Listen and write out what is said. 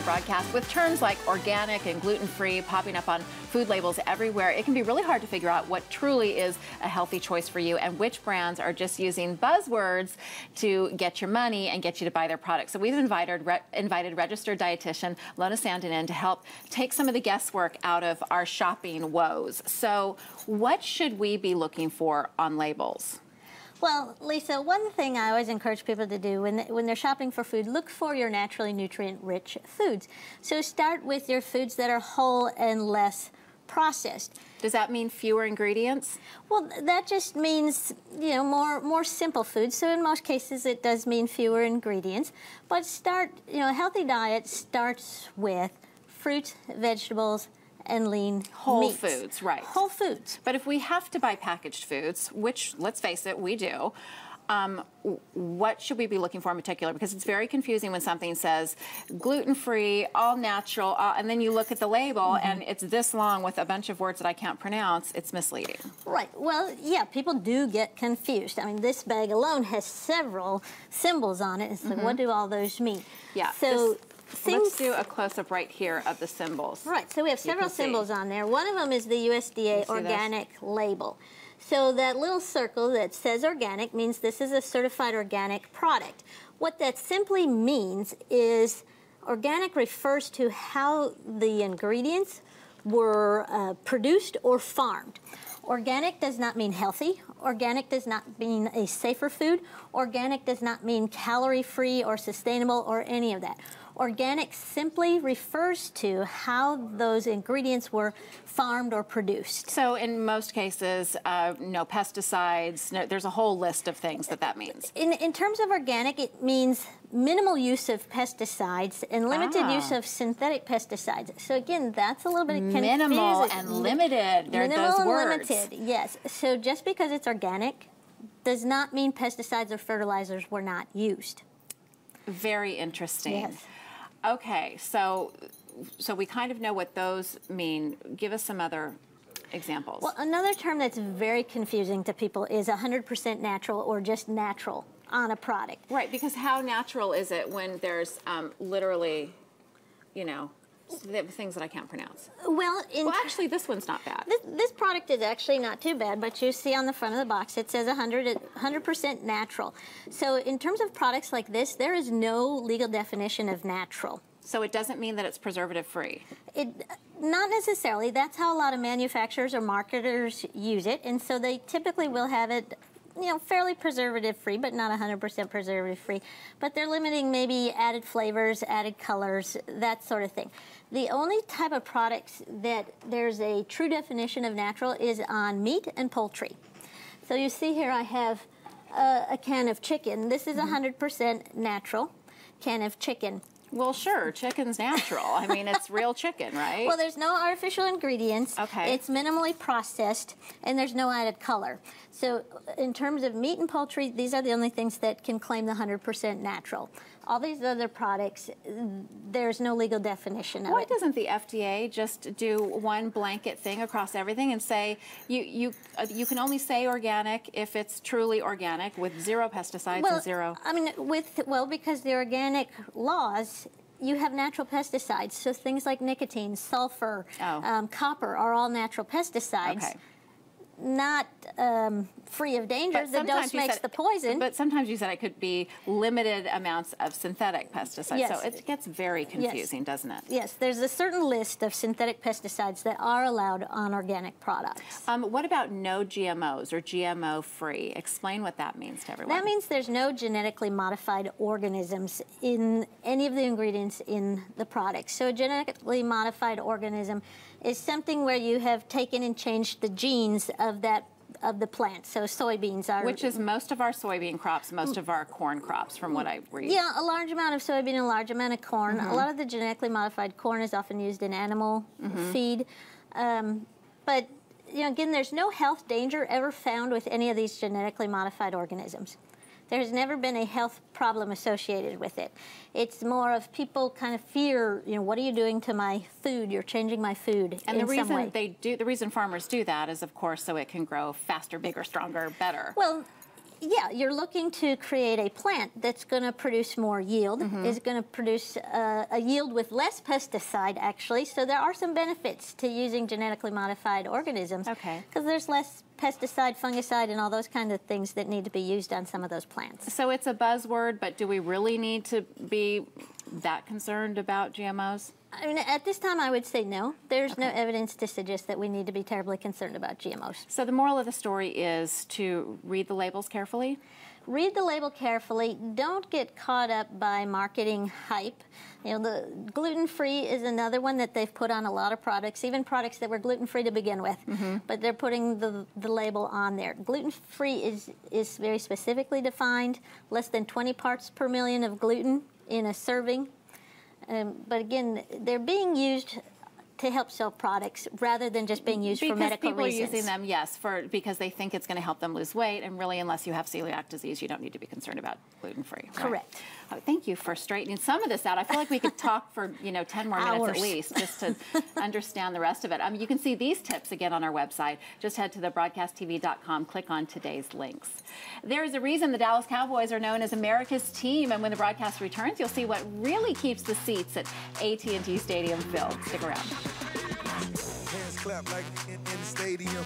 broadcast. With terms like organic and gluten-free popping up on food labels everywhere, it can be really hard to figure out what truly is a healthy choice for you and which brands are just using buzzwords to get your money and get you to buy their products. So we've invited registered dietitian Lona Sandon in to help take some of the guesswork out of our shopping woes. So what should we be looking for on labels? Well, Lisa, one thing I always encourage people to do when they're shopping for food, look for your naturally nutrient-rich foods. So start with your foods that are whole and less processed. Does that mean fewer ingredients? Well, that just means, you know, more simple foods. So in most cases, it does mean fewer ingredients. But a healthy diet starts with fruits, vegetables, and lean whole meats. Foods, right. Whole foods. But if we have to buy packaged foods, which, let's face it, we do, what should we be looking for in particular? Because it's very confusing when something says gluten-free, all natural, and then you look at the label and it's this long with a bunch of words that I can't pronounce. It's misleading. Right. Well, yeah, people do get confused. I mean, this bag alone has several symbols on it. It's like, what do all those mean? Yeah. So let's do a close-up right here of the symbols. Right, so we have several symbols on there. One of them is the USDA organic label. So that little circle that says organic means this is a certified organic product. What that simply means is organic refers to how the ingredients were produced or farmed. Organic does not mean healthy. Organic does not mean a safer food. Organic does not mean calorie-free or sustainable or any of that. Organic simply refers to how those ingredients were farmed or produced. So in most cases, no pesticides, there's a whole list of things that means. In terms of organic, it means minimal use of pesticides and limited use of synthetic pesticides. So again, that's a little bit confusing. Minimal and limited, they're those words. Minimal and limited, yes. So just because it's organic does not mean pesticides or fertilizers were not used. Very interesting. Yes. Okay, so we kind of know what those mean. Give us some other examples. Well, another term that's very confusing to people is 100% natural or just natural on a product. Right, because how natural is it when there's literally, you know, things that I can't pronounce? Well, actually, this one's not bad. This product is actually not too bad, but you see on the front of the box it says 100% natural. So in terms of products like this, there is no legal definition of natural. So it doesn't mean that it's preservative-free? Not necessarily. That's how a lot of manufacturers or marketers use it, and so they typically will have it, you know, fairly preservative-free, but not 100% preservative-free. But they're limiting maybe added flavors, added colors, that sort of thing. The only type of products that there's a true definition of natural is on meat and poultry. So you see here I have a can of chicken. This is 100% natural can of chicken. Well, sure, chicken's natural. I mean, it's real chicken, right? Well, there's no artificial ingredients. Okay. It's minimally processed, and there's no added color. So in terms of meat and poultry, these are the only things that can claim the 100% natural. All these other products, there's no legal definition of it. Why doesn't the FDA just do one blanket thing across everything and say you can only say organic if it's truly organic with zero pesticides and zero? I mean, because the organic laws, you have natural pesticides. So things like nicotine, sulfur, copper are all natural pesticides. Okay. Not free of danger. The dose makes the poison. But sometimes you said it could be limited amounts of synthetic pesticides. Yes. So it gets very confusing, doesn't it? Yes, there's a certain list of synthetic pesticides that are allowed on organic products. What about no GMOs or GMO-free? Explain what that means to everyone. That means there's no genetically modified organisms in any of the ingredients in the product. So a genetically modified organism is something where you have taken and changed the genes of the plant. So soybeans are... Which is most of our soybean crops, most of our corn crops, from what I read. Yeah, a large amount of soybean and a large amount of corn. A lot of the genetically modified corn is often used in animal feed. But, you know, again, there's no health danger ever found with any of these genetically modified organisms. There's never been a health problem associated with it. It's more of people kind of fear, you know, what are you doing to my food? You're changing my food and in some way. the reason farmers do that is, of course, so it can grow faster, bigger, stronger, better. Well, Yeah, you're looking to create a plant that's going to produce more yield, is going to produce a yield with less pesticide, actually. So there are some benefits to using genetically modified organisms. Okay. Because there's less pesticide, fungicide, and all those kind of things that need to be used on some of those plants. So it's a buzzword, but do we really need to be that concerned about GMOs? I mean, at this time, I would say no. There's no evidence to suggest that we need to be terribly concerned about GMOs. So the moral of the story is to read the labels carefully? Read the label carefully. Don't get caught up by marketing hype. You know, the gluten-free is another one that they've put on a lot of products, even products that were gluten-free to begin with, but they're putting the label on there. Gluten-free is very specifically defined, less than 20 parts per million of gluten in a serving. But again, they're being used to help sell products rather than just being used for medical reasons. Because people are using them, yes, because they think it's going to help them lose weight, and really, unless you have celiac disease, you don't need to be concerned about gluten-free. Right? Correct. Thank you for straightening some of this out. I feel like we could talk for 10 more minutes Hours. at least just to understand the rest of it. You can see these tips again on our website. Just head to thebroadcasttv.com, click on today's links. There is a reason the Dallas Cowboys are known as America's team, and when the broadcast returns, you'll see what really keeps the seats at AT&T Stadium filled. Stick around. Hands clap like in the stadium.